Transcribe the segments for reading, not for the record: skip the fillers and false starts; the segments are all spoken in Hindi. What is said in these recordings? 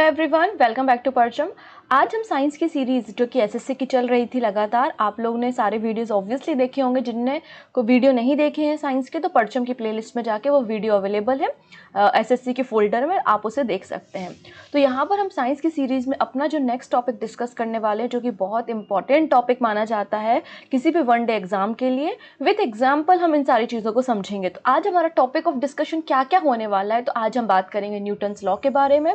एवरीवन, वेलकम बैक टू परचम। आज हम साइंस की सीरीज़ जो कि एसएससी की चल रही थी लगातार, आप लोगों ने सारे वीडियोस ऑब्वियसली देखे होंगे। जिनने को वीडियो नहीं देखे हैं साइंस के, तो परचम की प्लेलिस्ट में जाके वो वीडियो अवेलेबल है एसएससी के फोल्डर में, आप उसे देख सकते हैं। तो यहाँ पर हम साइंस की सीरीज़ में अपना जो नेक्स्ट टॉपिक डिस्कस करने वाले हैं, जो कि बहुत इंपॉर्टेंट टॉपिक माना जाता है किसी भी वन डे एग्जाम के लिए, विथ एग्जाम्पल हम इन सारी चीज़ों को समझेंगे। तो आज हमारा टॉपिक ऑफ डिस्कशन क्या क्या होने वाला है, तो आज हम बात करेंगे न्यूटन्स लॉ के बारे में,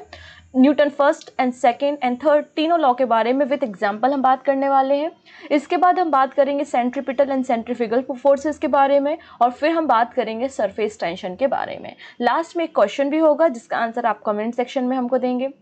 Newton first and second and third तीनों लॉ के बारे में विद एग्जांपल हम बात करने वाले हैं। इसके बाद हम बात करेंगे सेंट्रीपिटल एंड सेंट्रीफ्यूगल फोर्सेस के बारे में, और फिर हम बात करेंगे सरफेस टेंशन के बारे में। लास्ट में एक क्वेश्चन भी होगा जिसका आंसर आप कमेंट सेक्शन में हमको देंगे,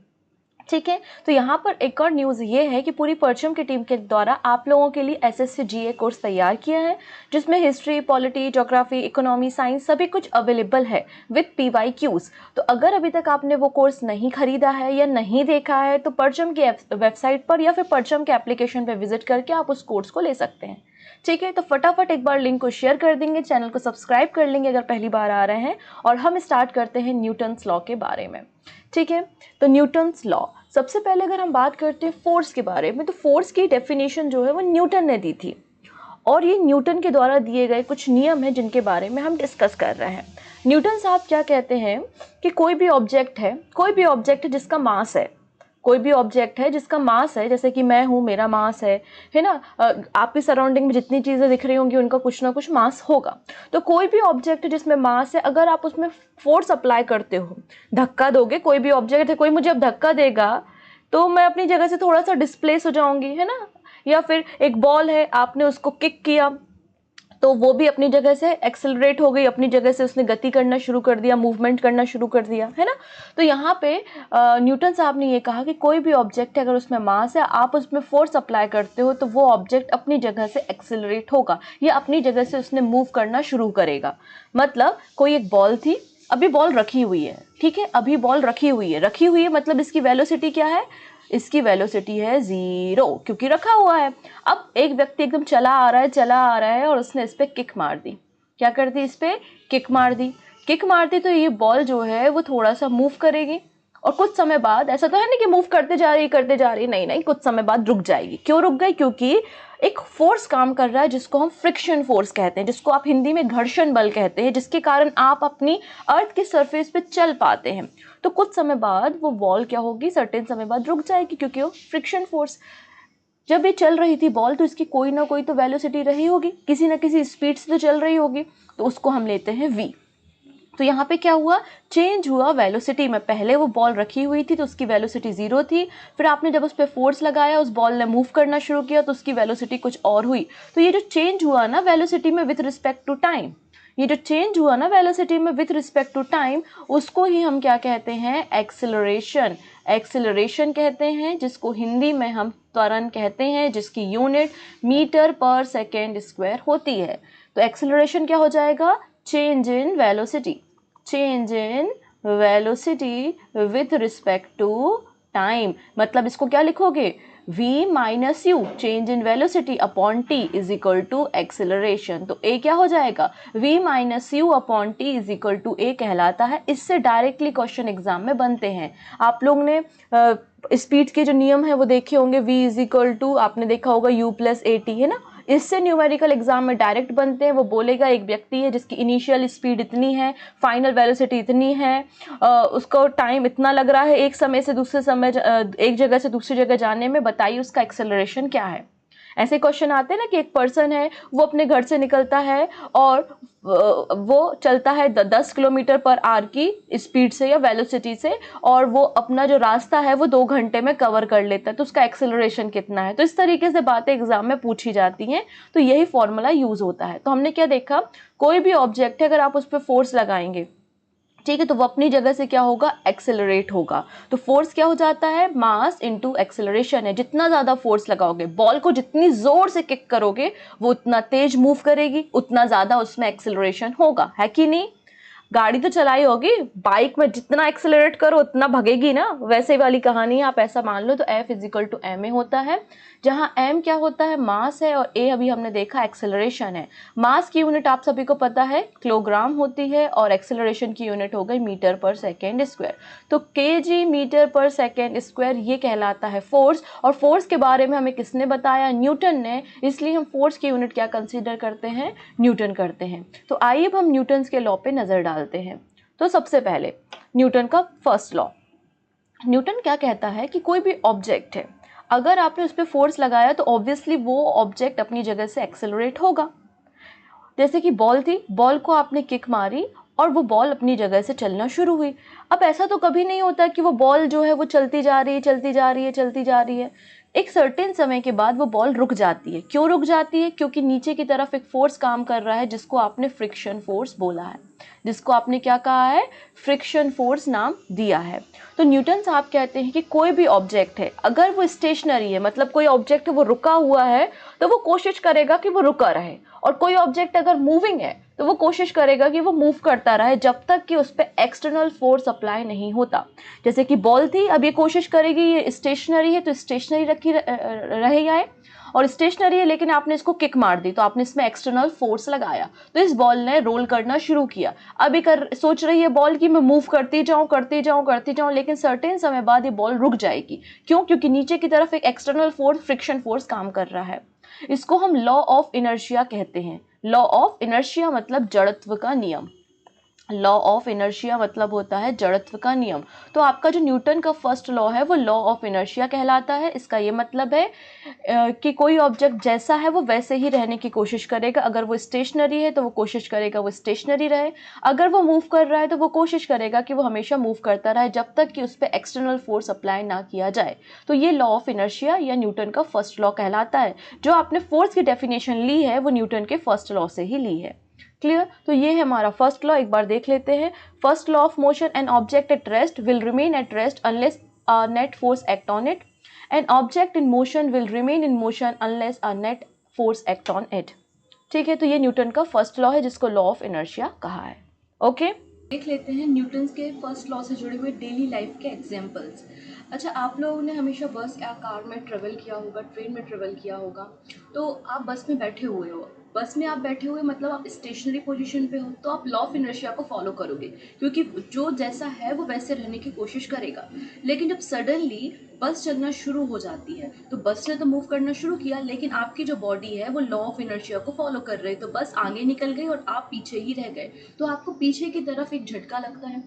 ठीक है। तो यहाँ पर एक और न्यूज़ ये है कि पूरी परचम की टीम के द्वारा आप लोगों के लिए एसएससी जीए कोर्स तैयार किया है, जिसमें history, polity, geography, economy, science सभी कुछ अवेलेबल है विद पीवाईक्यूज। तो अगर अभी तक आपने वो कोर्स नहीं खरीदा है या नहीं देखा है, तो परचम की वेबसाइट पर या फिर परचम के एप्लीकेशन पर विजिट करके आप उस कोर्स को ले सकते हैं, ठीक है। तो फटाफट एक बार लिंक को शेयर कर देंगे, चैनल को सब्सक्राइब कर लेंगे अगर पहली बार आ रहे हैं, और हम स्टार्ट करते हैं न्यूटन्स लॉ के बारे में, ठीक है। तो न्यूटन्स लॉ, सबसे पहले अगर हम बात करते हैं फोर्स के बारे में, तो फोर्स की डेफिनेशन जो है वो न्यूटन ने दी थी, और ये न्यूटन के द्वारा दिए गए कुछ नियम हैं जिनके बारे में हम डिस्कस कर रहे हैं। न्यूटन साहब क्या कहते हैं कि कोई भी ऑब्जेक्ट है जिसका मास है, कोई भी ऑब्जेक्ट है जिसका मास है, जैसे कि मैं हूँ, मेरा मास है ना, आपकी सराउंडिंग में जितनी चीज़ें दिख रही होंगी उनका कुछ ना कुछ मास होगा। तो कोई भी ऑब्जेक्ट है जिसमें मास है, अगर आप उसमें फोर्स अप्लाई करते हो, धक्का दोगे, कोई भी ऑब्जेक्ट है, कोई मुझे अब धक्का देगा तो मैं अपनी जगह से थोड़ा सा डिस्प्लेस हो जाऊंगी, है ना। या फिर एक बॉल है, आपने उसको किक किया तो वो भी अपनी जगह से एक्सेलरेट हो गई, अपनी जगह से उसने गति करना शुरू कर दिया, मूवमेंट करना शुरू कर दिया, है ना। तो यहाँ पे न्यूटन साहब ने ये कहा कि कोई भी ऑब्जेक्ट है अगर उसमें मास है, आप उसमें फोर्स अप्लाई करते हो तो वो ऑब्जेक्ट अपनी जगह से एक्सेलरेट होगा या अपनी जगह से उसने मूव करना शुरू करेगा। मतलब कोई एक बॉल थी, अभी बॉल रखी हुई है, ठीक है, अभी बॉल रखी हुई है, मतलब इसकी वेलोसिटी क्या है, इसकी वेलोसिटी है 0, क्योंकि रखा हुआ है। अब एक व्यक्ति एकदम चला आ रहा है और उसने इस पे किक मार दी। क्या कर दी, इस पे किक मार दी तो ये बॉल जो है वो थोड़ा सा मूव करेगी, और कुछ समय बाद, ऐसा तो है नहीं कि मूव करते जा रही, नहीं, कुछ समय बाद रुक जाएगी। क्यों रुक गई, क्योंकि एक फोर्स काम कर रहा है जिसको हम फ्रिक्शन फोर्स कहते हैं, जिसको आप हिंदी में घर्षण बल कहते हैं, जिसके कारण आप अपनी अर्थ के सरफेस पे चल पाते हैं। तो कुछ समय बाद वो बॉल क्या होगी, सर्टेन समय बाद रुक जाएगी, क्योंकि वो फ्रिक्शन फोर्स, जब ये चल रही थी बॉल तो इसकी कोई ना कोई तो वेलोसिटी रही होगी, किसी ना किसी स्पीड से तो चल रही होगी, तो उसको हम लेते हैं v। तो यहाँ पे क्या हुआ, चेंज हुआ वेलोसिटी में। पहले वो बॉल रखी हुई थी तो उसकी वेलोसिटी 0 थी, फिर आपने जब उस पर फोर्स लगाया, उस बॉल ने मूव करना शुरू किया तो उसकी वेलोसिटी कुछ और हुई। तो ये जो चेंज हुआ ना वेलोसिटी में विथ रिस्पेक्ट टू टाइम, उसको ही हम क्या कहते हैं, एक्सेलरेशन कहते हैं, जिसको हिंदी में हम त्वरण कहते हैं, जिसकी यूनिट मीटर पर सेकेंड स्क्वायर होती है। तो एक्सेलरेशन क्या हो जाएगा, change in velocity with respect to time. मतलब इसको क्या लिखोगे, v minus u, change in velocity upon t is equal to acceleration. तो a क्या हो जाएगा, v minus u upon t is equal to a कहलाता है। इससे डायरेक्टली क्वेश्चन एग्जाम में बनते हैं। आप लोग ने स्पीड के जो नियम है वो देखे होंगे, v इज इक्वल टू, आपने देखा होगा u प्लस at, है ना। इससे न्यूमेरिकल एग्जाम में डायरेक्ट बनते हैं। वो बोलेगा एक व्यक्ति है जिसकी इनिशियल स्पीड इतनी है, फाइनल वेलोसिटी इतनी है, उसको टाइम इतना लग रहा है एक समय से दूसरे समय, एक जगह से दूसरी जगह जाने में, बताइए उसका एक्सेलरेशन क्या है। ऐसे क्वेश्चन आते हैं ना कि एक पर्सन है, वो अपने घर से निकलता है और वो चलता है 10 किलोमीटर पर आवर की स्पीड से या वेलोसिटी से, और वो अपना जो रास्ता है वो 2 घंटे में कवर कर लेता है, तो उसका एक्सेलरेशन कितना है। तो इस तरीके से बातें एग्जाम में पूछी जाती हैं, तो यही फॉर्मूला यूज होता है। तो हमने क्या देखा, कोई भी ऑब्जेक्ट है अगर आप उस पर फोर्स लगाएंगे, ठीक है, तो वो अपनी जगह से क्या होगा, एक्सेलरेट होगा। तो फोर्स क्या हो जाता है, मास इनटू एक्सेलरेशन है। जितना ज्यादा फोर्स लगाओगे, बॉल को जितनी जोर से किक करोगे वो उतना तेज मूव करेगी, उतना ज्यादा उसमें एक्सेलरेशन होगा, है कि नहीं। गाड़ी तो चलाई होगी, बाइक में जितना एक्सेलरेट करो उतना भगेगी ना, वैसे वाली कहानी है, आप ऐसा मान लो। तो F इजिकल टू ma होता है, जहाँ m क्या होता है, मास है, और a अभी हमने देखा एक्सेलरेशन है। मास की यूनिट आप सभी को पता है किलोग्राम होती है, और एक्सेलरेशन की यूनिट हो गई मीटर पर सेकेंड स्क्वायर। तो kg मीटर पर सेकेंड स्क्वायर ये कहलाता है फोर्स। और फोर्स के बारे में हमें किसने बताया, न्यूटन ने, इसलिए हम फोर्स की यूनिट क्या कंसीडर करते हैं, न्यूटन करते हैं। तो आइए अब हम न्यूटन के लॉ पे नजर डालते हैं। तो सबसे पहले न्यूटन का फर्स्ट लॉ। न्यूटन क्या कहता है कि कोई भी ऑब्जेक्ट है, अगर आपने उस पर फोर्स लगाया तो ऑब्वियसली वो ऑब्जेक्ट अपनी जगह से एक्सेलरेट होगा। जैसे कि बॉल थी, बॉल को आपने किक मारी और वो बॉल अपनी जगह से चलना शुरू हुई। अब ऐसा तो कभी नहीं होता कि वो बॉल जो है वो चलती जा रही है, चलती जा रही है, चलती जा रही है। एक सर्टेन समय के बाद वो बॉल रुक जाती है। क्यों रुक जाती है, क्योंकि नीचे की तरफ एक फोर्स काम कर रहा है, जिसको आपने फ्रिक्शन फोर्स बोला है, जिसको आपने क्या कहा है, फ्रिक्शन फोर्स नाम दिया है। तो न्यूटन साहब कहते हैं कि कोई भी ऑब्जेक्ट है, अगर वो स्टेशनरी है, मतलब कोई ऑब्जेक्ट है वो रुका हुआ है, तो वो कोशिश करेगा कि वो रुका रहे। और कोई ऑब्जेक्ट अगर मूविंग है तो वो कोशिश करेगा कि वो मूव करता रहे, जब तक कि उस पर एक्सटर्नल फोर्स अप्लाई नहीं होता। जैसे कि बॉल थी, अब ये कोशिश करेगी, ये स्टेशनरी है तो स्टेशनरी रखी रह जाए, और स्टेशनरी है लेकिन आपने इसको किक मार दी, तो आपने इसमें एक्सटर्नल फोर्स लगाया, तो इस बॉल ने रोल करना शुरू किया। अब ये सोच रही है बॉल की मैं मूव करती जाऊं, करती जाऊं, करती जाऊं, लेकिन सर्टेन समय बाद ये बॉल रुक जाएगी। क्यों, क्योंकि नीचे की तरफ एक एक्सटर्नल फोर्स, फ्रिक्शन फोर्स काम कर रहा है। इसको हम लॉ ऑफ इनर्शिया कहते हैं। लॉ ऑफ इनर्शिया मतलब जड़त्व का नियम। लॉ ऑफ इनर्शिया मतलब होता है जड़त्व का नियम। तो आपका जो न्यूटन का फर्स्ट लॉ है वो लॉ ऑफ इनर्शिया कहलाता है। इसका ये मतलब है कि कोई ऑब्जेक्ट जैसा है वो वैसे ही रहने की कोशिश करेगा। अगर वो स्टेशनरी है तो वो कोशिश करेगा वो स्टेशनरी रहे, अगर वो मूव कर रहा है तो वो कोशिश करेगा कि वो हमेशा मूव करता रहे, जब तक कि उस पर एक्सटर्नल फोर्स अप्लाई ना किया जाए। तो ये लॉ ऑफ इनर्शिया या न्यूटन का फर्स्ट लॉ कहलाता है। जो आपने फोर्स की डेफिनेशन ली है वो न्यूटन के फर्स्ट लॉ से ही ली है। क्लियर। तो ये है हमारा फर्स्ट लॉ, एक बार देख लेते हैं। First law of motion, an object at rest will remain at rest unless a net force act on it. An object in motion will remain in motion unless a net force act on it. ठीक है, तो ये न्यूटन का फर्स्ट लॉ है जिसको लॉ ऑफ इनर्शिया कहा है। ओके, देख लेते हैं न्यूटन के फर्स्ट लॉ से जुड़े हुए डेली लाइफ के एग्जांपल्स। अच्छा, आप लोगों ने हमेशा बस या कार में ट्रेवल किया होगा, ट्रेन में ट्रेवल किया होगा। तो आप बस में बैठे हुए हो, बस में आप बैठे हुए मतलब आप स्टेशनरी पोजीशन पे हो, तो आप लॉ ऑफ इनर्शिया को फॉलो करोगे, क्योंकि जो जैसा है वो वैसे रहने की कोशिश करेगा। लेकिन जब सडनली बस चलना शुरू हो जाती है, तो बस ने तो मूव करना शुरू किया, लेकिन आपकी जो बॉडी है वो लॉ ऑफ इनर्शिया को फॉलो कर रही है, तो बस आगे निकल गई और आप पीछे ही रह गए। तो आपको पीछे की तरफ एक झटका लगता है।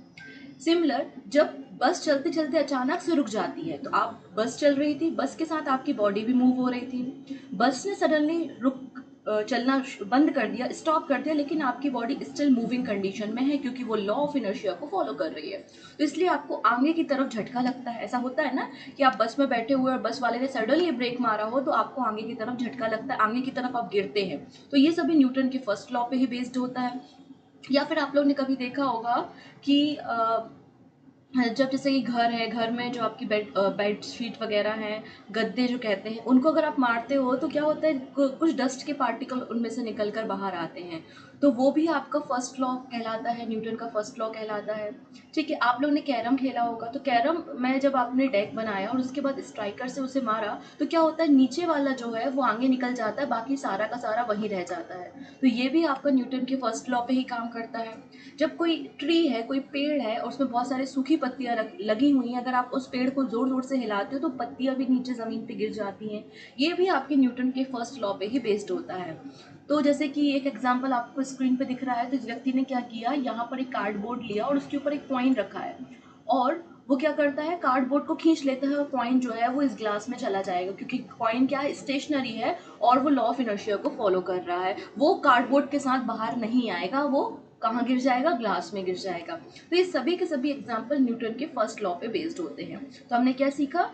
सिमिलर, जब बस चलते चलते अचानक से रुक जाती है, तो आप बस चल रही थी, बस के साथ आपकी बॉडी भी मूव हो रही थी, बस ने सडनली चलना बंद कर दिया, स्टॉप कर दिया, लेकिन आपकी बॉडी स्टिल मूविंग कंडीशन में है, क्योंकि वो लॉ ऑफ इनर्शिया को फॉलो कर रही है। तो इसलिए आपको आगे की तरफ झटका लगता है। ऐसा होता है ना कि आप बस में बैठे हुए और बस वाले ने सडनली ब्रेक मारा हो, तो आपको आगे की तरफ झटका लगता है, आगे की तरफ आप गिरते हैं। तो ये सभी न्यूटन के फर्स्ट लॉ पे ही बेस्ड होता है। या फिर आप लोग ने कभी देखा होगा कि जब जैसे कि घर है, घर में जो आपकी बेड शीट वगैरह हैं, गद्दे जो कहते हैं, उनको अगर आप मारते हो तो क्या होता है, कुछ डस्ट के पार्टिकल उनमें से निकल कर बाहर आते हैं। तो वो भी आपका फर्स्ट लॉ कहलाता है, न्यूटन का फर्स्ट लॉ कहलाता है। ठीक है, आप लोग ने कैरम खेला होगा, तो कैरम में जब आपने डेक बनाया और उसके बाद स्ट्राइकर से उसे मारा, तो क्या होता है, नीचे वाला जो है वो आगे निकल जाता है, बाकी सारा का सारा वहीं रह जाता है। तो ये भी आपका न्यूटन के फर्स्ट लॉ पे ही काम करता है। जब कोई ट्री है, कोई पेड़ है और उसमें बहुत सारी सूखी पत्तियां लगी हुई हैं, अगर आप उस पेड़ को जोर जोर से हिलाते हो तो पत्तियां भी नीचे ज़मीन पे गिर जाती हैं। ये भी आपके न्यूटन के फर्स्ट लॉ पे ही बेस्ड होता है। तो जैसे कि एक एग्जांपल आपको स्क्रीन पे दिख रहा है, तो इस व्यक्ति ने क्या किया, यहाँ पर एक कार्डबोर्ड लिया और उसके ऊपर एक कॉइन रखा है, और वो क्या करता है, कार्डबोर्ड को खींच लेता है और कॉइन जो है वो इस ग्लास में चला जाएगा, क्योंकि कॉइन क्या है, स्टेशनरी है और वो लॉ ऑफ इनर्शिया को फॉलो कर रहा है। वो कार्डबोर्ड के साथ बाहर नहीं आएगा, वो कहाँ गिर जाएगा, ग्लास में गिर जाएगा। तो ये सभी के सभी एग्जाम्पल न्यूटन के फर्स्ट लॉ पे बेस्ड होते हैं। तो हमने क्या सीखा,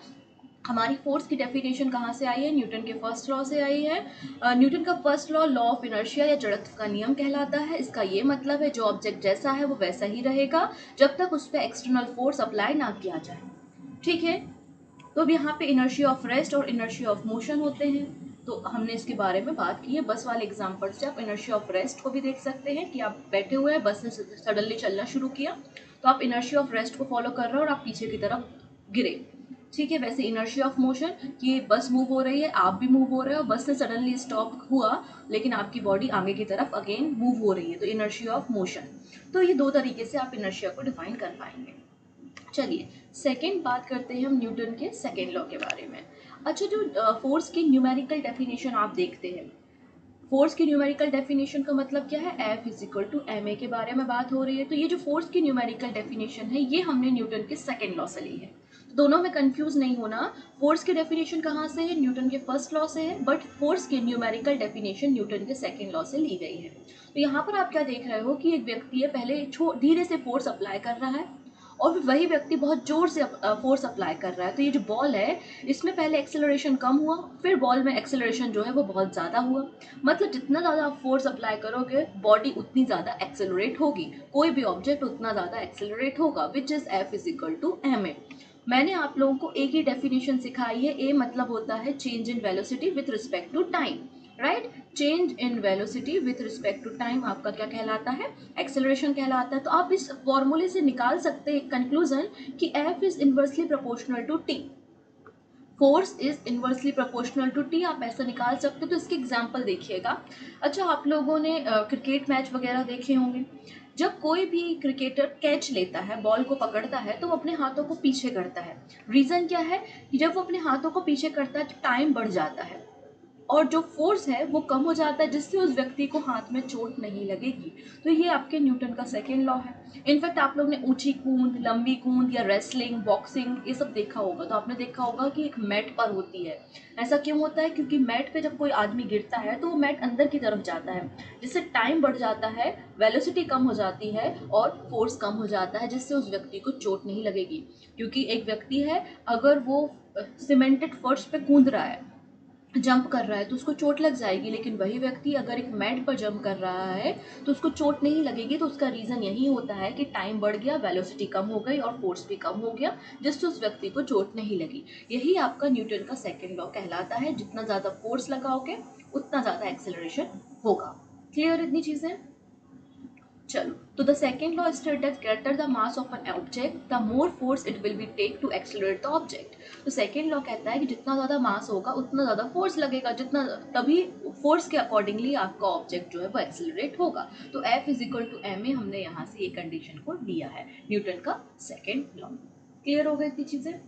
हमारी फोर्स की डेफिनेशन कहाँ से आई है, न्यूटन के फर्स्ट लॉ से आई है। न्यूटन का first law law of inertia या जड़त्व का नियम कहलाता है। इसका ये मतलब है जो ऑब्जेक्ट जैसा है वो वैसा ही रहेगा जब तक उस पर एक्सटर्नल फोर्स अप्लाई ना किया जाए। ठीक है, तो अब यहाँ पे इनर्शिया ऑफ रेस्ट और इनर्शिया ऑफ मोशन होते हैं। तो हमने इसके बारे में बात की है बस वाले एग्जाम्पल से। आप इनर्शिया ऑफ रेस्ट को भी देख सकते हैं कि आप बैठे हुए हैं, बस ने सडनली चलना शुरू किया तो आप इनर्शिया ऑफ रेस्ट को फॉलो कर रहे हो और आप पीछे की तरफ गिरे। ठीक है, वैसे इनर्शिया ऑफ मोशन कि बस मूव हो रही है, आप भी मूव हो रहे हो, बस ने सडनली स्टॉप हुआ लेकिन आपकी बॉडी आगे की तरफ अगेन मूव हो रही है, तो इनर्शिया ऑफ मोशन। तो ये दो तरीके से आप इनर्शिया को डिफाइन कर पाएंगे। चलिए सेकेंड बात करते हैं हम न्यूटन के सेकेंड लॉ के बारे में। अच्छा, जो फोर्स की न्यूमेरिकल डेफिनेशन आप देखते हैं, फोर्स की न्यूमेरिकल डेफिनेशन का मतलब क्या है, F is equal to m a के बारे में बात हो रही है। तो ये जो फोर्स की न्यूमेरिकल डेफिनेशन है ये हमने न्यूटन के सेकेंड लॉ से ली है। तो दोनों में कंफ्यूज नहीं होना, फोर्स की डेफिनेशन कहाँ से है, न्यूटन के फर्स्ट लॉ से है, बट फोर्स की न्यूमेरिकल डेफिनेशन न्यूटन के सेकेंड लॉ से ली गई है। तो यहाँ पर आप क्या देख रहे हो कि एक व्यक्ति है, पहले धीरे से फोर्स अप्लाई कर रहा है और फिर वही व्यक्ति बहुत जोर से फोर्स अप्लाई कर रहा है। तो ये जो बॉल है इसमें पहले एक्सेलरेशन कम हुआ, फिर बॉल में एक्सेलरेशन जो है वो बहुत ज़्यादा हुआ। मतलब जितना ज़्यादा आप फोर्स अप्लाई करोगे बॉडी उतनी ज़्यादा एक्सेलरेट होगी, कोई भी ऑब्जेक्ट उतना ज़्यादा एक्सेलरेट होगा, which is F is equal to m a. मैंने आप लोगों को एक ही डेफिनेशन सिखाई है, ए मतलब होता है change in velocity with respect to time, right. Change in velocity with respect to time आपका क्या कहलाता है, एक्सेलरेशन कहलाता है। तो आप इस फॉर्मूले से निकाल सकते हैं कंक्लूजन कि F is inversely proportional to T, force is inversely proportional to T, आप ऐसा निकाल सकते हो। तो इसके एग्जाम्पल देखिएगा। अच्छा, आप लोगों ने क्रिकेट मैच वगैरह देखे होंगे, जब कोई भी क्रिकेटर कैच लेता है, बॉल को पकड़ता है तो वो अपने हाथों को पीछे करता है। रीज़न क्या है कि जब वो अपने हाथों को पीछे करता है तो टाइम बढ़ जाता है और जो फोर्स है वो कम हो जाता है, जिससे उस व्यक्ति को हाथ में चोट नहीं लगेगी। तो ये आपके न्यूटन का सेकेंड लॉ है। इनफैक्ट आप लोग ने ऊंची कूद, लंबी कूद या रेसलिंग, बॉक्सिंग ये सब देखा होगा, तो आपने देखा होगा कि एक मैट पर होती है। ऐसा क्यों होता है, क्योंकि मैट पे जब कोई आदमी गिरता है तो वो मैट अंदर की तरफ जाता है, जिससे टाइम बढ़ जाता है, वेलोसिटी कम हो जाती है और फोर्स कम हो जाता है, जिससे उस व्यक्ति को चोट नहीं लगेगी। क्योंकि एक व्यक्ति है, अगर वो सीमेंटेड फर्श पे कूद रहा है, जंप कर रहा है तो उसको चोट लग जाएगी, लेकिन वही व्यक्ति अगर एक मैट पर जंप कर रहा है तो उसको चोट नहीं लगेगी। तो उसका रीज़न यही होता है कि टाइम बढ़ गया, वेलोसिटी कम हो गई और फोर्स भी कम हो गया, जिससे उस व्यक्ति को चोट नहीं लगी। यही आपका न्यूटन का सेकेंड लॉ कहलाता है, जितना ज़्यादा फोर्स लगाओगे उतना ज़्यादा एक्सेलरेशन होगा। क्लियर इतनी चीज़ें? चलो, तो the second law state that greater the mass of an object the more force it will be take to accelerate the object. तो सेकेंड लॉ कहता है कि जितना ज़्यादा मास होगा उतना ज़्यादा फोर्स लगेगा, जितना तभी फोर्स के अकॉर्डिंगली आपका ऑब्जेक्ट जो है वो एक्सेलरेट होगा। तो F is equal to m a, हमने यहाँ से ये कंडीशन को दिया है न्यूटन का सेकेंड लॉ। क्लियर हो गई इतनी चीज़ें?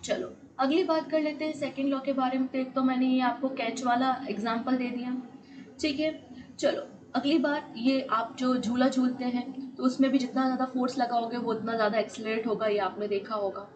चलो अगली बात कर लेते हैं सेकेंड लॉ के बारे में। तो एक तो मैंने ये आपको कैच वाला एग्जाम्पल दे दिया, ठीक है। चलो अगली बात, ये आप जो झूला झूलते हैं तो उसमें भी जितना ज़्यादा फोर्स लगाओगे वो उतना ज़्यादा एक्सेलरेट होगा, ये आपने देखा होगा,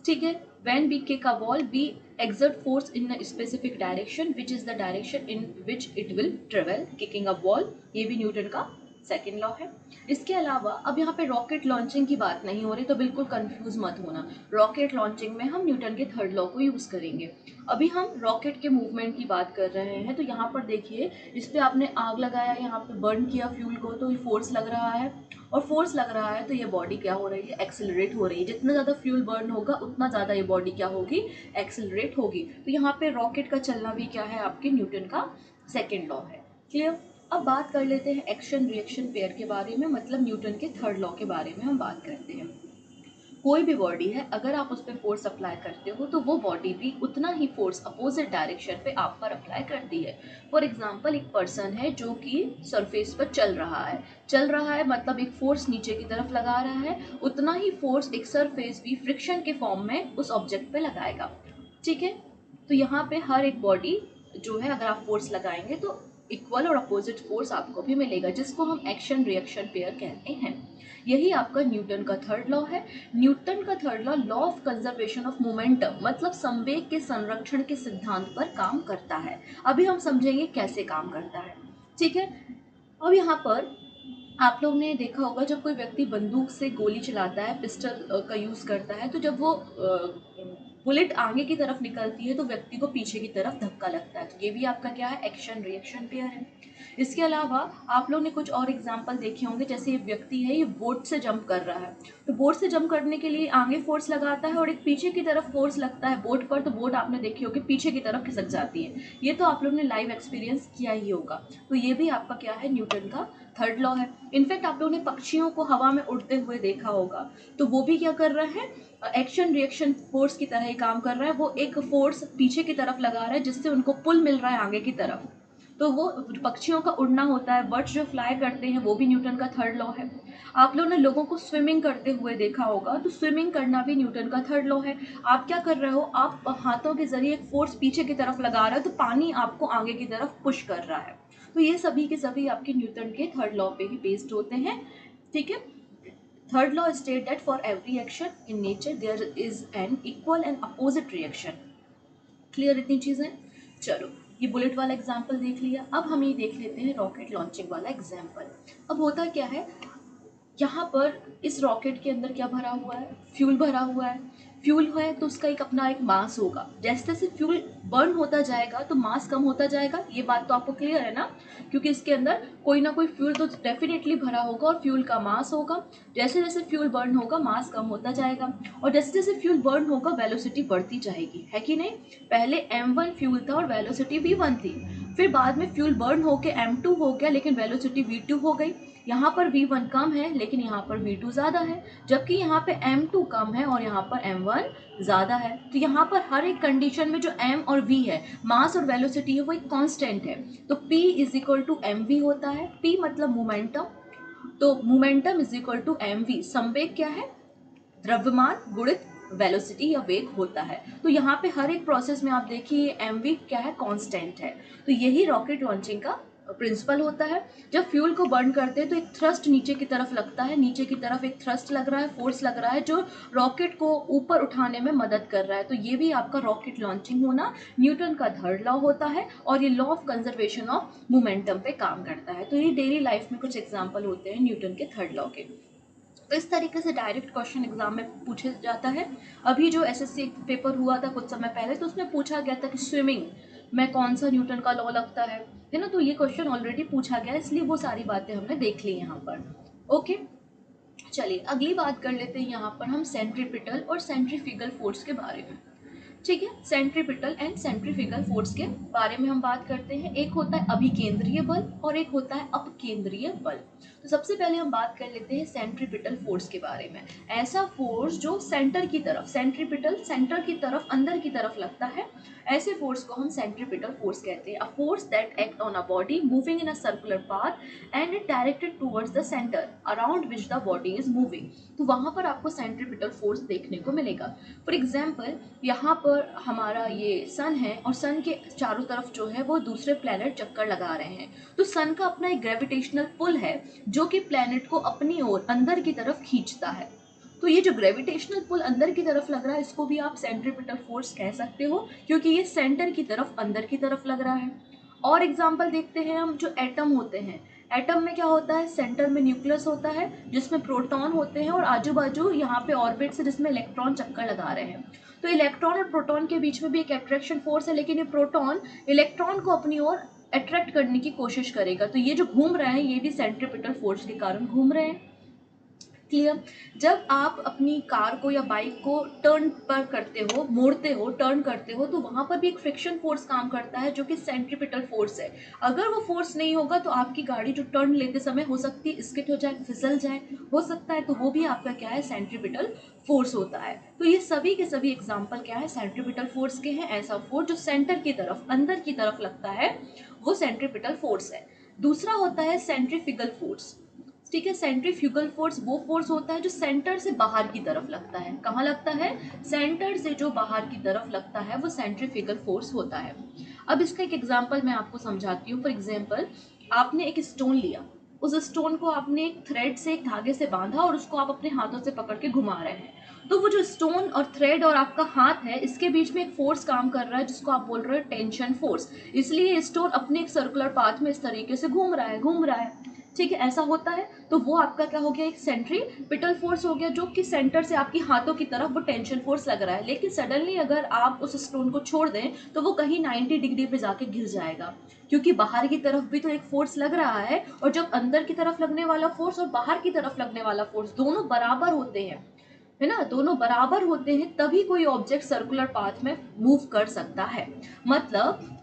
ठीक है। When we kick a ball we exert force in a specific direction which is the direction in which it will travel, kicking a ball, ये भी न्यूटन का सेकेंड लॉ है। इसके अलावा अब यहाँ पे रॉकेट लॉन्चिंग की बात नहीं हो रही, तो बिल्कुल कंफ्यूज मत होना। रॉकेट लॉन्चिंग में हम न्यूटन के थर्ड लॉ को यूज़ करेंगे। अभी हम रॉकेट के मूवमेंट की बात कर रहे हैं, तो यहाँ पर देखिए, इस पर आपने आग लगाया, यहाँ पे बर्न किया फ्यूल को, तो ये फोर्स लग रहा है और फोर्स लग रहा है तो ये बॉडी क्या हो रही है, एक्सेलरेट हो रही है। जितना ज़्यादा फ्यूल बर्न होगा उतना ज़्यादा ये बॉडी क्या होगी, एक्सेलरेट होगी। तो यहाँ पे रॉकेट का चलना भी क्या है, आपके न्यूटन का सेकेंड लॉ है। क्लियर? अब बात कर लेते हैं एक्शन रिएक्शन पेयर के बारे में, मतलब न्यूटन के थर्ड लॉ के बारे में हम बात करते हैं। कोई भी बॉडी है, अगर आप उस पर फोर्स अप्लाई करते हो तो वो बॉडी भी उतना ही फोर्स अपोजिट डायरेक्शन पे आप पर अप्लाई करती है। फॉर एग्जांपल, एक पर्सन है जो कि सरफेस पर चल रहा है मतलब एक फोर्स नीचे की तरफ लगा रहा है, उतना ही फोर्स एक सरफेस भी फ्रिक्शन के फॉर्म में उस ऑब्जेक्ट पे लगाएगा, ठीक है। तो यहाँ पे हर एक बॉडी जो है, अगर आप फोर्स लगाएंगे तो इक्वल और अपोजिट फोर्स आपको भी मिलेगा, जिसको हम एक्शन रिएक्शन पेयर कहते हैं। यही आपका न्यूटन का थर्ड लॉ है। न्यूटन का third law law of conservation of momentum, मतलब संवेग के संरक्षण के सिद्धांत पर काम करता है। अभी हम समझेंगे कैसे काम करता है, ठीक है। अब यहाँ पर आप लोग ने देखा होगा, जब कोई व्यक्ति बंदूक से गोली चलाता है, पिस्टल का यूज़ करता है, तो जब वो बुलेट आगे की तरफ निकलती है तो व्यक्ति को पीछे की तरफ धक्का लगता है। तो ये भी आपका क्या है, एक्शन रिएक्शन पेयर है। इसके अलावा आप लोग ने कुछ और एग्जाम्पल देखे होंगे, जैसे ये व्यक्ति है, ये बोट से जंप कर रहा है, तो बोट से जंप करने के लिए आगे फोर्स लगाता है और एक पीछे की तरफ फोर्स लगता है बोट पर, तो बोट आपने देखी होगी पीछे की तरफ खिसक जाती है। ये तो आप लोग ने लाइव एक्सपीरियंस किया ही होगा। तो ये भी आपका क्या है, न्यूटन का थर्ड लॉ है। इनफैक्ट आप लोगों ने पक्षियों को हवा में उड़ते हुए देखा होगा, तो वो भी क्या कर रहे हैं, एक्शन रिएक्शन फोर्स की तरह ही काम कर रहा है। वो एक फोर्स पीछे की तरफ लगा रहा है जिससे उनको पुल मिल रहा है आगे की तरफ, तो वो पक्षियों का उड़ना होता है। बर्ड्स जो फ्लाई करते हैं वो भी न्यूटन का थर्ड लॉ है। आप लोगों ने लोगों को स्विमिंग करते हुए देखा होगा, तो स्विमिंग करना भी न्यूटन का थर्ड लॉ है। आप क्या कर रहे हो, आप हाथों के जरिए एक फोर्स पीछे की तरफ लगा रहे हो, तो पानी आपको आगे की तरफ पुश कर रहा है। तो ये सभी के सभी आपके न्यूटन के थर्ड लॉ पे ही बेस्ड होते हैं। ठीक है। Third law state that for every action in nature there is an equal and opposite reaction. Clear इतनी चीज़ें। चलो, ये बुलेट वाला एग्जाम्पल देख लिया। अब हम ये देख लेते हैं रॉकेट लॉन्चिंग वाला एग्जाम्पल। अब होता क्या है, यहाँ पर इस रॉकेट के अंदर क्या भरा हुआ है, फ्यूल भरा हुआ है। फ्यूल है तो उसका एक अपना एक मास होगा। जैसे जैसे फ्यूल बर्न होता जाएगा तो मास कम होता जाएगा। ये बात तो आपको क्लियर है ना, क्योंकि इसके अंदर कोई ना कोई फ्यूल तो डेफिनेटली भरा होगा और फ्यूल का मास होगा। जैसे जैसे फ्यूल बर्न होगा मास कम होता जाएगा, और जैसे जैसे फ्यूल बर्न होगा वेलोसिटी बढ़ती जाएगी, है कि नहीं। पहले m1 फ्यूल था और वेलोसिटी v1 थी, फिर बाद में फ्यूल बर्न होके m2 हो गया लेकिन वेलोसिटी v2 हो गई। यहाँ पर v1 कम है लेकिन यहाँ पर v2 ज़्यादा है, जबकि यहाँ पे m2 कम है और यहाँ पर m1 ज़्यादा है। तो यहाँ पर हर एक कंडीशन में जो m और v है, मास और वेलोसिटी है, वो एक कांस्टेंट है। तो p is equal to mv होता है। p मतलब मोमेंटम, तो momentum is equal to mv। संवेग क्या है, द्रव्यमान गुणित वेलोसिटी या वेग होता है। तो यहाँ पे हर एक प्रोसेस में आप देखिए mv क्या है, कांस्टेंट है। तो यही रॉकेट लॉन्चिंग का प्रिंसिपल होता है। जब फ्यूल को बर्न करते हैं तो एक थ्रस्ट नीचे की तरफ लगता है, नीचे की तरफ एक थ्रस्ट लग रहा है, फोर्स लग रहा है जो रॉकेट को ऊपर उठाने में मदद कर रहा है। तो ये भी आपका रॉकेट लॉन्चिंग होना न्यूटन का थर्ड लॉ होता है, और ये law of conservation of momentum पे काम करता है। तो ये डेली लाइफ में कुछ एग्जाम्पल होते हैं न्यूटन के थर्ड लॉ के। तो इस तरीके से डायरेक्ट क्वेश्चन एग्जाम में पूछा जाता है। अभी जो एसएससी पेपर हुआ था कुछ समय पहले, तो उसमें पूछा गया था कि स्विमिंग में कौन सा न्यूटन का लॉ लगता है ना। तो ये क्वेश्चन ऑलरेडी पूछा गया, इसलिए वो सारी बातें हमने देख ली यहाँ पर। ओके, चलिए अगली बात कर लेते हैं यहाँ पर हम सेंट्रीपिटल और सेंट्रीफ्यूगल फोर्स के बारे में। ठीक है, सेंट्रीपिटल एंड सेंट्रीफ्यूगल फोर्स के बारे में हम बात करते हैं। एक होता है अभिकेंद्रीय बल और एक होता है अपकेंद्रीय बल। तो सबसे पहले हम बात कर लेते हैं सेंट्रीपिटल फोर्स के बारे में। ऐसा फोर्स जो सेंटर की तरफ, सेंट्रीपिटल सेंटर की तरफ, अंदर की तरफ लगता है, ऐसे फोर्स को हम सेंट्रीपिटल फोर्स कहते हैं। A force that act on a body moving in a circular path and it directed towards the centre around which the body is moving. तो वहां पर आपको सेंट्रीपिटल फोर्स देखने को मिलेगा। फॉर एग्जाम्पल, यहाँ पर हमारा ये सन है और सन के चारों तरफ जो है वो दूसरे प्लैनेट चक्कर लगा रहे हैं। तो सन का अपना एक ग्रेविटेशनल पुल है जो कि प्लैनेट को अपनी ओर अंदर की तरफ खींचता है। तो ये जो ग्रेविटेशनल पुल अंदर की तरफ लग रहा है, इसको भी आप सेंट्रीपिटल फोर्स कह सकते हो, क्योंकि ये सेंटर की तरफ, अंदर की तरफ लग रहा है। और एग्जाम्पल देखते हैं हम, जो एटम होते हैं। एटम में क्या होता है, सेंटर में न्यूक्लियस होता है जिसमें प्रोटॉन होते हैं और आजू बाजू यहाँ पे ऑर्बिट से जिसमें इलेक्ट्रॉन चक्कर लगा रहे हैं। तो इलेक्ट्रॉन और प्रोटॉन के बीच में भी एक अट्रैक्शन फोर्स है, लेकिन ये प्रोटॉन इलेक्ट्रॉन को अपनी ओर अट्रैक्ट करने की कोशिश करेगा। तो ये जो घूम रहे हैं ये भी सेंट्रीपिटल फोर्स के कारण घूम रहे हैं। क्लियर। जब आप अपनी कार को या बाइक को टर्न पर करते हो, मोड़ते हो, टर्न करते हो, तो वहां पर भी एक फ्रिक्शन फोर्स काम करता है जो कि सेंट्रीपिटल फोर्स है। अगर वो फोर्स नहीं होगा तो आपकी गाड़ी जो टर्न लेते समय हो सकती है स्किड हो जाए, फिसल जाए, हो सकता है, तो वो भी आपका क्या है, सेंट्रीपिटल फोर्स होता है। तो ये सभी के सभी एग्जाम्पल क्या है, सेंट्रीपिटल फोर्स के हैं। ऐसा फोर्स जो सेंटर की तरफ, अंदर की तरफ लगता है, वो सेंट्रीपिटल फोर्स है। दूसरा होता है सेंट्रीफ्यूगल फोर्स। ठीक है, सेंट्रीफ्यूगल फोर्स वो फोर्स होता है जो सेंटर से बाहर की तरफ लगता है। कहाँ लगता है, सेंटर से जो बाहर की तरफ लगता है वो सेंट्रीफ्यूगल फोर्स होता है। अब इसका एक एग्जांपल मैं आपको समझाती हूँ। फॉर एग्जांपल, आपने एक स्टोन लिया, उस स्टोन को आपने एक थ्रेड से, एक धागे से बांधा और उसको आप अपने हाथों से पकड़ के घुमा रहे हैं। तो वो जो स्टोन और थ्रेड और आपका हाथ है, इसके बीच में एक फोर्स काम कर रहा है जिसको आप बोल रहे हो टेंशन फोर्स। इसलिए स्टोन अपने एक सर्कुलर पाथ में इस तरीके से घूम रहा है, ठीक है, ऐसा होता है। तो वो आपका क्या हो गया, एक सेंट्रीपिटल फोर्स हो गया, जो कि सेंटर से आपकी हाथों की तरफ वो टेंशन फोर्स लग रहा है। लेकिन सडनली अगर आप उस स्टोन को छोड़ दें तो वो कहीं 90 डिग्री पे जाके गिर जाएगा, क्योंकि बाहर की तरफ भी तो एक फोर्स लग रहा है, और जब अंदर की तरफ लगने वाला फोर्स और बाहर की तरफ लगने वाला फोर्स दोनों बराबर होते हैं, है ना, दोनों बराबर होते हैं, तभी कोई ऑब्जेक्ट सर्कुलर पाथ में मूव कर सकता है। मतलब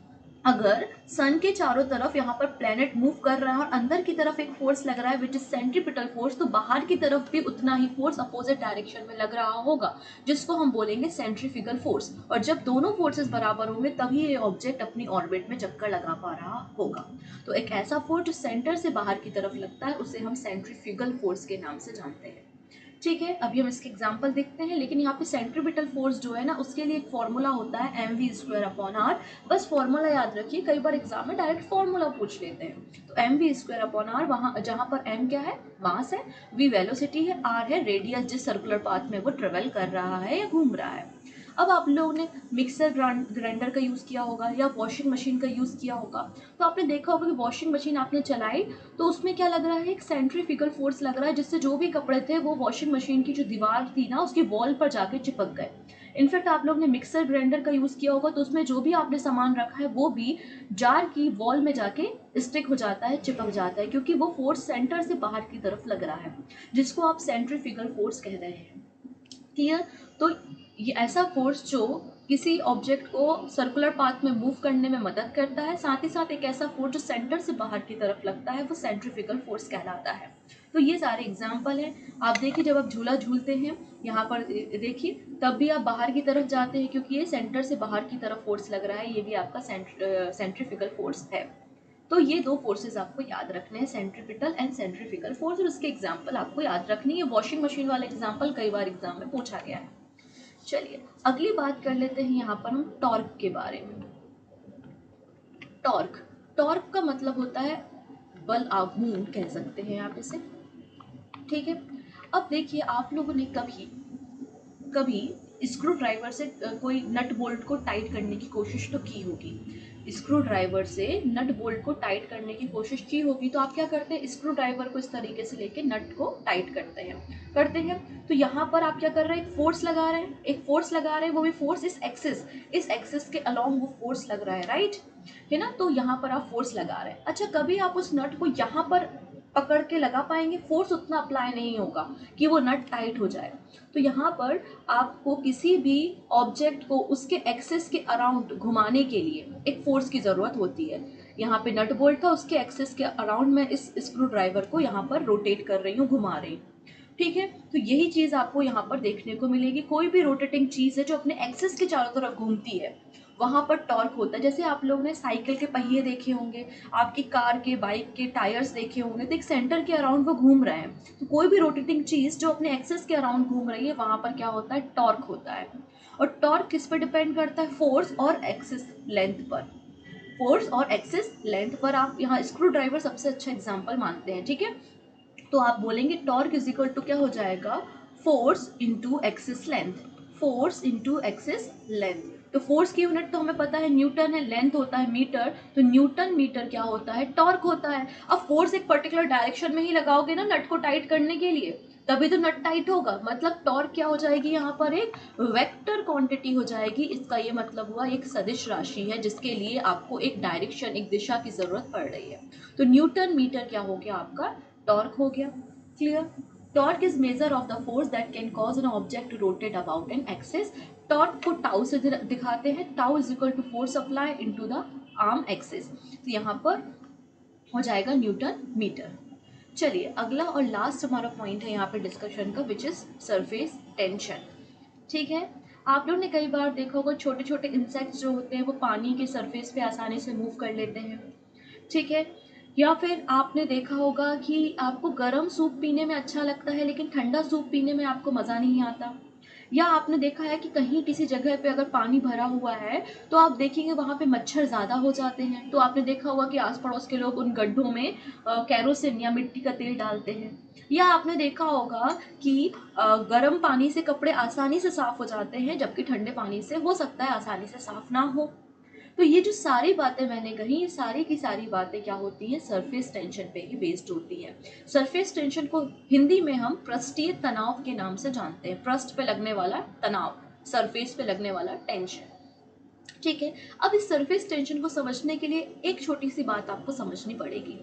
अगर सन के चारों तरफ यहाँ पर प्लेनेट मूव कर रहा है और अंदर की तरफ एक फोर्स लग रहा है विच इज सेंट्रीपिटल फोर्स, तो बाहर की तरफ भी उतना ही फोर्स अपोजिट डायरेक्शन में लग रहा होगा, जिसको हम बोलेंगे सेंट्रीफ्यूगल फोर्स। और जब दोनों फोर्सेस बराबर होंगे तभी ये ऑब्जेक्ट अपनी ऑर्बिट में चक्कर लगा पा रहा होगा। तो एक ऐसा फोर्स जो सेंटर से बाहर की तरफ लगता है उसे हम सेंट्रीफ्यूगल फोर्स के नाम से जानते हैं। ठीक है, अभी हम इसके एग्जाम्पल देखते हैं, लेकिन यहाँ पे सेंट्रीपिटल फोर्स जो है ना, उसके लिए एक फॉर्मूला होता है mv²/r। बस फॉर्मूला याद रखिए, कई बार एग्जाम में डायरेक्ट फॉर्मूला पूछ लेते हैं। तो mv²/r, वहाँ जहाँ पर m क्या है, मास है, v वेलोसिटी है, r है रेडियस जिस सर्कुलर पाथ में वो ट्रेवल कर रहा है या घूम रहा है। अब आप लोगों ने मिक्सर ग्राइंडर का यूज़ किया होगा या वॉशिंग मशीन का यूज़ किया होगा, तो आपने देखा होगा कि वॉशिंग मशीन आपने चलाई तो उसमें क्या लग रहा है, एक सेंट्रीफ्यूगल फोर्स लग रहा है, जिससे जो भी कपड़े थे वो वॉशिंग मशीन की जो दीवार थी ना उसकी वॉल पर जाके चिपक गए। इनफैक्ट आप लोग ने मिक्सर ग्राइंडर का यूज़ किया होगा तो उसमें जो भी आपने सामान रखा है वो भी जार की वॉल में जाके स्टिक हो जाता है, चिपक जाता है, क्योंकि वो फोर्स सेंटर से बाहर की तरफ लग रहा है, जिसको आप सेंट्रीफ्यूगल फोर्स कह रहे हैं। क्लियर? तो ये ऐसा फोर्स जो किसी ऑब्जेक्ट को सर्कुलर पाथ में मूव करने में मदद करता है, साथ ही साथ एक ऐसा फोर्स जो सेंटर से बाहर की तरफ लगता है, वो सेंट्रीफ्यूगल फोर्स कहलाता है। तो ये सारे एग्जाम्पल हैं। आप देखिए, जब आप झूला झूलते हैं यहाँ पर देखिए, तब भी आप बाहर की तरफ जाते हैं, क्योंकि ये सेंटर से बाहर की तरफ फोर्स लग रहा है, ये भी आपका सेंट्रीफ्यूगल फोर्स है। तो ये दो फोर्सेस आपको याद रखने हैं, सेंट्रीपिटल एंड सेंट्रीफ्यूगल फोर्स, और उसके एग्जाम्पल आपको याद रखनी है। वॉशिंग मशीन वाला एग्जाम्पल कई बार एग्जाम में पूछा गया है। चलिए अगली बात कर लेते हैं यहाँ पर हम टॉर्क के बारे में। टॉर्क, टॉर्क का मतलब होता है बल आघूर्ण, कह सकते हैं आप इसे। ठीक है, अब देखिए, आप लोगों ने कभी कभी स्क्रू ड्राइवर से कोई नट बोल्ट को टाइट करने की कोशिश तो की होगी। स्क्रू ड्राइवर से नट बोल्ट को टाइट करने की कोशिश की होगी, तो आप क्या करते हैं, स्क्रू ड्राइवर को इस तरीके से लेके नट को टाइट करते हैं। तो यहाँ पर आप क्या कर रहे हैं, एक फोर्स लगा रहे हैं, वो भी फोर्स इस एक्सिस के अलोंग वो फोर्स लग रहा है, राइट, है ना। तो यहाँ पर आप फोर्स लगा रहे हैं। अच्छा, कभी आप उस नट को यहाँ पर पकड़ के लगा पाएंगे, फोर्स उतना अप्लाई नहीं होगा कि वो नट टाइट हो जाए। तो यहाँ पर आपको किसी भी ऑब्जेक्ट को उसके एक्सिस के अराउंड घुमाने के लिए एक फोर्स की ज़रूरत होती है। यहाँ पे नट बोल्ट था, उसके एक्सिस के अराउंड मैं इस स्क्रू ड्राइवर को यहाँ पर रोटेट कर रही हूँ, घुमा रही हूँ। ठीक है, तो यही चीज़ आपको यहाँ पर देखने को मिलेगी। कोई भी रोटेटिंग चीज़ है जो अपने एक्सिस के चारों तरफ घूमती है, वहाँ पर टॉर्क होता है। जैसे आप लोगों ने साइकिल के पहिए देखे होंगे, आपकी कार के, बाइक के टायर्स देखे होंगे, तो एक सेंटर के अराउंड वो घूम रहे हैं। तो कोई भी रोटेटिंग चीज़ जो अपने एक्सिस के अराउंड घूम रही है, वहाँ पर क्या होता है, टॉर्क होता है। और टॉर्क किस पर डिपेंड करता है, फोर्स और एक्सिस लेंथ पर। फोर्स और एक्सिस लेंथ पर आप यहाँ स्क्रू ड्राइवर सबसे अच्छा एग्जाम्पल मानते हैं। ठीक है, तो आप बोलेंगे टॉर्क इज इक्वल टू क्या हो जाएगा, force into axis length, force into axis length. तो फोर्स की यूनिट तो हमें पता है न्यूटन है, लेंथ होता है मीटर, तो न्यूटन मीटर क्या होता है, टॉर्क होता है। अब फोर्स एक पर्टिकुलर डायरेक्शन में ही लगाओगे ना नट को टाइट करने के लिए, तभी तो नट टाइट होगा। मतलब टॉर्क क्या हो जाएगी, यहाँ पर एक वेक्टर क्वांटिटी हो जाएगी। इसका ये मतलब हुआ एक सदिश राशि है जिसके लिए आपको एक डायरेक्शन, एक दिशा की जरूरत पड़ रही है। तो न्यूटन मीटर क्या हो गया, आपका टॉर्क हो गया। क्लियर? Torque is measure of the force that can cause an object to rotate about an axis. Torque को टाउ से दिखाते हैं, tau is equal to force apply into the arm axis. तो यहाँ पर हो जाएगा न्यूटन मीटर। चलिए अगला और लास्ट हमारा पॉइंट है यहाँ पे डिस्कशन का, विच इज सरफेस टेंशन। ठीक है, आप लोग ने कई बार देखा होगा छोटे छोटे इंसेक्ट्स जो होते हैं वो पानी के सरफेस पे आसानी से मूव कर लेते हैं। ठीक है, या फिर आपने देखा होगा कि आपको गर्म सूप पीने में अच्छा लगता है लेकिन ठंडा सूप पीने में आपको मज़ा नहीं आता। या आपने देखा है कि कहीं किसी जगह पे अगर पानी भरा हुआ है तो आप देखेंगे वहाँ पे मच्छर ज़्यादा हो जाते हैं, तो आपने देखा होगा कि आस पड़ोस के लोग उन गड्ढों में कैरोसिन या मिट्टी का तेल डालते हैं। या आपने देखा होगा कि गर्म पानी से कपड़े आसानी से साफ़ हो जाते हैं, जबकि ठंडे पानी से हो सकता है आसानी से साफ़ ना हो। तो ये जो सारी बातें मैंने कही, ये सारी की सारी बातें क्या होती हैं, सरफेस टेंशन पे ही बेस्ड होती हैं। सरफेस टेंशन को हिंदी में हम पृष्ठीय तनाव के नाम से जानते हैं। पृष्ठ पे लगने वाला तनाव, सरफेस पे लगने वाला टेंशन। ठीक है, अब इस सरफेस टेंशन को समझने के लिए एक छोटी सी बात आपको समझनी पड़ेगी।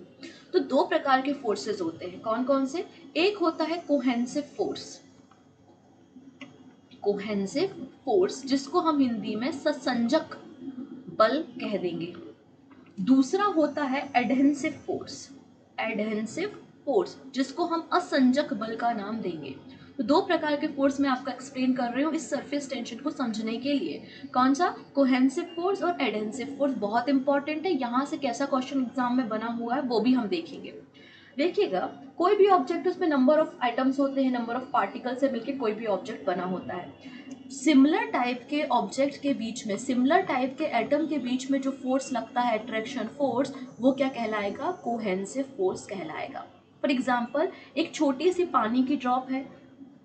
तो दो प्रकार के फोर्सेस होते हैं, कौन कौन से? एक होता है कोहेंसिव फोर्स, कोहेंसिव फोर्स जिसको हम हिंदी में ससंजक बल कह देंगे। दूसरा होता है एडहेंसिव फोर्स, एडहेंसिव फोर्स जिसको हम असंजक बल का नाम देंगे। तो दो प्रकार के फोर्स मैं आपको एक्सप्लेन कर रही हूँ इस सरफेस टेंशन को समझने के लिए। कौन सा? कोहेंसिव फोर्स और एडहेंसिव फोर्स, बहुत इंपॉर्टेंट है। यहाँ से कैसा क्वेश्चन एग्जाम में बना हुआ है वो भी हम देखेंगे। देखिएगा, कोई भी ऑब्जेक्ट, उसमें नंबर ऑफ एटम्स होते हैं, नंबर ऑफ पार्टिकल से मिलकर कोई भी ऑब्जेक्ट बना होता है। सिमिलर टाइप के ऑब्जेक्ट के बीच में, सिमिलर टाइप के एटम के बीच में जो फोर्स लगता है, अट्रैक्शन फोर्स, वो क्या कहलाएगा? कोहेंसिव फोर्स कहलाएगा। फॉर एग्जाम्पल, एक छोटी सी पानी की ड्रॉप है,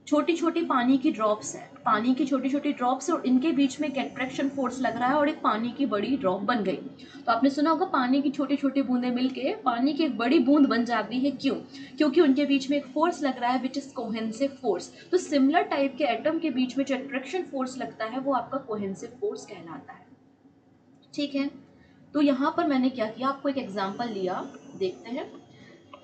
छोटी छोटी पानी की ड्रॉप्स है, पानी की छोटी छोटी ड्रॉप्स है और इनके बीच में एक अट्रैक्शन फोर्स लग रहा है और एक पानी की बड़ी ड्रॉप बन गई। तो आपने सुना होगा पानी की छोटी छोटी बूंदें मिलके पानी की एक बड़ी बूंद बन जाती है। क्यों? क्योंकि उनके बीच में एक फोर्स लग रहा है विच इज कोहेंसिव फोर्स। तो सिमिलर टाइप के एटम के बीच में जो अट्रैक्शन फोर्स लगता है वो आपका कोहेंसिव फोर्स कहलाता है। ठीक है, तो यहाँ पर मैंने क्या किया, आपको एक एग्जाम्पल लिया, देखते हैं।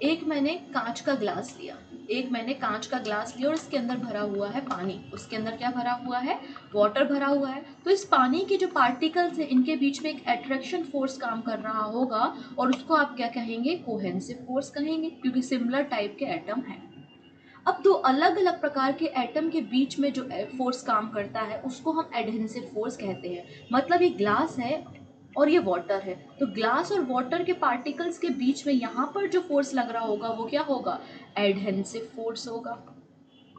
एक मैंने कांच का ग्लास लिया, एक मैंने कांच का ग्लास लिया और इसके अंदर भरा हुआ है पानी। उसके अंदर क्या भरा हुआ है? वाटर भरा हुआ है। तो इस पानी के जो पार्टिकल्स हैं इनके बीच में एक अट्रैक्शन फोर्स काम कर रहा होगा और उसको आप क्या कहेंगे? कोहेंसिव फोर्स कहेंगे, क्योंकि सिमिलर टाइप के एटम हैं। अब दो अलग अलग प्रकार के एटम के बीच में जो फोर्स काम करता है उसको हम एडहेंसिव फोर्स कहते हैं। मतलब ये ग्लास है और ये वाटर है, तो ग्लास और वाटर के पार्टिकल्स के बीच में यहाँ पर जो फोर्स लग रहा होगा वो क्या होगा? एडहेंसिव फोर्स होगा।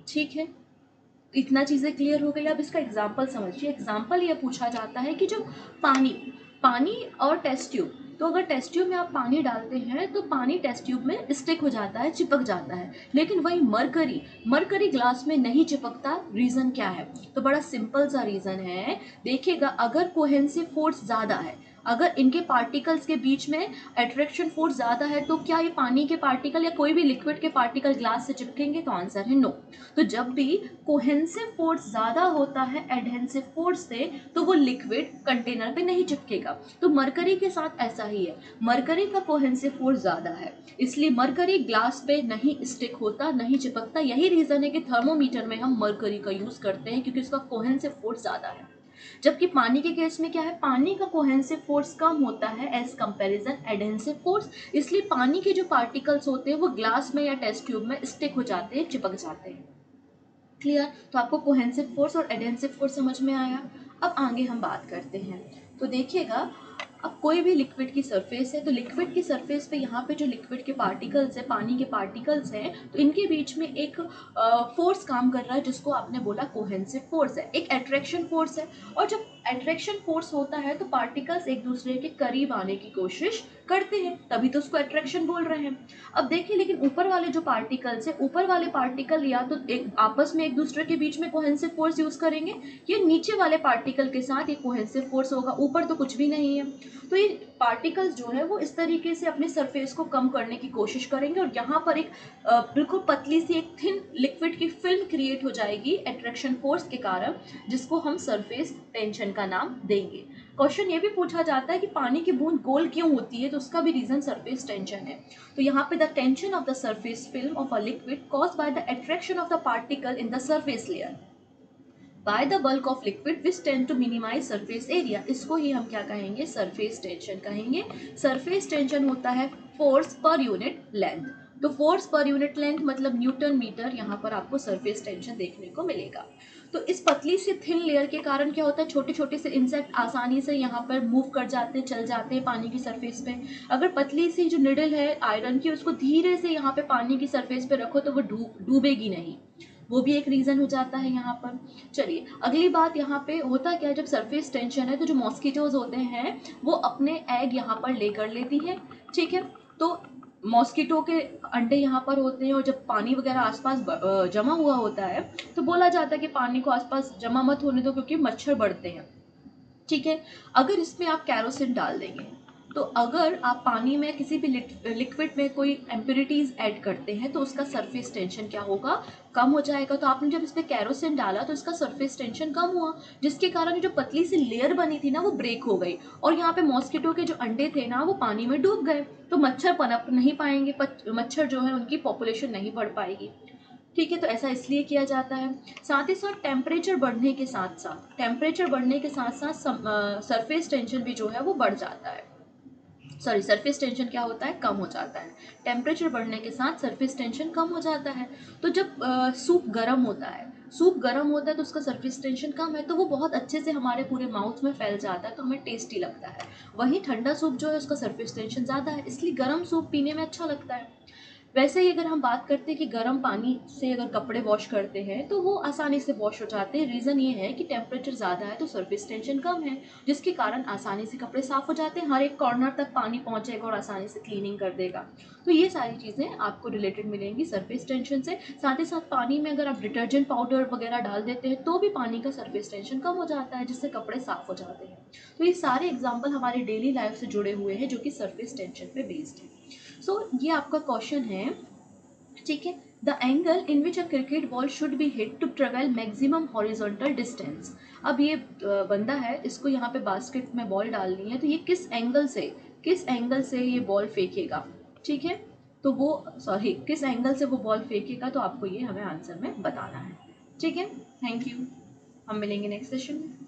ठीक है, इतना चीज़ें क्लियर हो गई। अब इसका एग्जाम्पल समझिए। एग्जाम्पल ये पूछा जाता है कि जो पानी, पानी और टेस्ट ट्यूब, तो अगर टेस्ट ट्यूब में आप पानी डालते हैं तो पानी टेस्ट ट्यूब में स्टिक हो जाता है, चिपक जाता है। लेकिन वही मरकरी, मरकरी ग्लास में नहीं चिपकता। रीज़न क्या है? तो बड़ा सिंपल सा रीज़न है। देखिएगा, अगर कोहेंसिव फोर्स ज़्यादा है, अगर इनके पार्टिकल्स के बीच में अट्रैक्शन फोर्स ज़्यादा है, तो क्या ये पानी के पार्टिकल या कोई भी लिक्विड के पार्टिकल ग्लास से चिपकेंगे? तो आंसर है नो। तो जब भी कोहेंसिव फोर्स ज़्यादा होता है एडहेंसिव फोर्स से, तो वो लिक्विड कंटेनर पे नहीं चिपकेगा। तो मरकरी के साथ ऐसा ही है, मरकरी का कोहेंसिव फोर्स ज़्यादा है, इसलिए मरकरी ग्लास पे नहीं स्टिक होता, नहीं चिपकता। यही रीज़न है कि थर्मोमीटर में हम मरकरी का यूज़ करते हैं, क्योंकि उसका कोहेंसिव फोर्स ज़्यादा है। जबकि पानी के केस में क्या है? पानी का कोहेंसिव फोर्स कम होता है एज कंपैरिजन एडहेंसिव फोर्स, इसलिए पानी के जो पार्टिकल्स होते हैं वो ग्लास में या टेस्ट ट्यूब में स्टिक हो जाते हैं, चिपक जाते हैं। क्लियर? तो आपको कोहेंसिव फोर्स और एडहेंसिव फोर्स समझ में आया। अब आगे हम बात करते हैं। तो देखिएगा, अब कोई भी लिक्विड की सरफेस है, तो लिक्विड की सरफेस पे यहाँ पे जो लिक्विड के पार्टिकल्स हैं, पानी के पार्टिकल्स हैं, तो इनके बीच में एक फोर्स काम कर रहा है जिसको आपने बोला कोहेंसिव फोर्स है, एक अट्रैक्शन फोर्स है। और जब अट्रैक्शन फोर्स होता है तो पार्टिकल्स एक दूसरे के करीब आने की कोशिश करते हैं, तभी तो उसको अट्रैक्शन बोल रहे हैं। अब देखिए, लेकिन ऊपर वाले जो पार्टिकल्स है, ऊपर वाले पार्टिकल या तो एक आपस में एक दूसरे के बीच में कोहेंसिव फोर्स यूज करेंगे, ये नीचे वाले पार्टिकल के साथ ये कोहेंसिव फोर्स होगा, ऊपर तो कुछ भी नहीं है। तो ये पार्टिकल्स जो है वो इस तरीके से अपने सरफेस को कम करने की कोशिश करेंगे और यहाँ पर एक बिल्कुल पतली सी एक थिन लिक्विड की फिल्म क्रिएट हो जाएगी अट्रैक्शन फोर्स के कारण, जिसको हम सरफेस टेंशन का नाम देंगे। क्वेश्चन ये भी पूछा जाता है कि पानी की बूंद गोल क्यों होती है, तो उसका भी रीजन सरफेस टेंशन है। तो यहाँ पे the tension of the surface film of a liquid caused by the attraction of the particle in the surface layer by the bulk of liquid which tend to minimise surface area, इसको ही हम क्या कहेंगे? सरफेस टेंशन कहेंगे। सरफेस टेंशन होता है फोर्स पर यूनिट लेंथ। तो फोर्स पर यूनिट लेंथ मतलब न्यूटन मीटर, यहाँ पर आपको सरफेस टेंशन देखने को मिलेगा। तो इस पतली सी थिन लेयर के कारण क्या होता है? छोटे छोटे से इंसेक्ट आसानी से यहाँ पर मूव कर जाते हैं, चल जाते हैं पानी की सरफेस पे। अगर पतली सी जो निडल है आयरन की, उसको धीरे से यहाँ पे पानी की सरफेस पे रखो तो वो डूबेगी नहीं, वो भी एक रीज़न हो जाता है यहाँ पर। चलिए, अगली बात, यहाँ पे होता क्या है? जब सरफेस टेंशन है तो जो मॉस्किटोज होते हैं वो अपने एग यहाँ पर लेकर लेती हैं। ठीक है, तो मॉस्किटो के अंडे यहाँ पर होते हैं और जब पानी वगैरह आसपास जमा हुआ होता है तो बोला जाता है कि पानी को आसपास जमा मत होने दो क्योंकि मच्छर बढ़ते हैं। ठीक है। अगर इसमें आप कैरोसिन डाल देंगे, तो अगर आप पानी में किसी भी लिक्विड में कोई इम्प्योरिटीज ऐड करते हैं तो उसका सरफेस टेंशन क्या होगा, कम हो जाएगा। तो आपने जब इसमें कैरोसिन डाला तो इसका सरफेस टेंशन कम हुआ, जिसके कारण जो पतली सी लेयर बनी थी ना वो ब्रेक हो गई, और यहाँ पे मॉस्किटो के जो अंडे थे ना वो पानी में डूब गए, तो मच्छर पनप नहीं पाएंगे, मच्छर जो है उनकी पॉपुलेशन नहीं बढ़ पाएगी। ठीक है, तो ऐसा इसलिए किया जाता है। साथ ही साथ टेम्परेचर बढ़ने के साथ साथ सरफेस टेंशन भी जो है वो बढ़ जाता है। सॉरी, सरफेस टेंशन क्या होता है, कम हो जाता है। टेम्परेचर बढ़ने के साथ सरफेस टेंशन कम हो जाता है। तो जब सूप गर्म होता है, तो उसका सरफेस टेंशन कम है, तो वो बहुत अच्छे से हमारे पूरे माउथ में फैल जाता है, तो हमें टेस्टी लगता है। वहीं ठंडा सूप जो है उसका सरफेस टेंशन ज़्यादा है, इसलिए गर्म सूप पीने में अच्छा लगता है। वैसे ही अगर हम बात करते हैं कि गर्म पानी से अगर कपड़े वॉश करते हैं तो वो आसानी से वॉश हो जाते हैं। रीज़न ये है कि टेम्परेचर ज़्यादा है तो सरफेस टेंशन कम है, जिसके कारण आसानी से कपड़े साफ़ हो जाते हैं, हर एक कॉर्नर तक पानी पहुंचेगा और आसानी से क्लीनिंग कर देगा। तो ये सारी चीज़ें आपको रिलेटेड मिलेंगी सरफेस टेंशन से। साथ ही साथ पानी में अगर आप डिटर्जेंट पाउडर वगैरह डाल देते हैं तो भी पानी का सरफेस टेंशन कम हो जाता है, जिससे कपड़े साफ़ हो जाते हैं। तो ये सारे एग्जाम्पल हमारे डेली लाइफ से जुड़े हुए हैं जो कि सरफेस टेंशन पे बेस्ड है। ये आपका क्वेश्चन है, ठीक है। The angle in which a cricket ball should be hit to travel maximum horizontal distance. अब ये बंदा है, इसको यहाँ पे बास्केट में बॉल डालनी है, तो ये किस एंगल से ये बॉल फेंकेगा, ठीक है। तो वो सॉरी किस एंगल से वो बॉल फेंकेगा, तो आपको ये हमें आंसर में बताना है, ठीक है। थैंक यू, हम मिलेंगे नेक्स्ट सेशन में।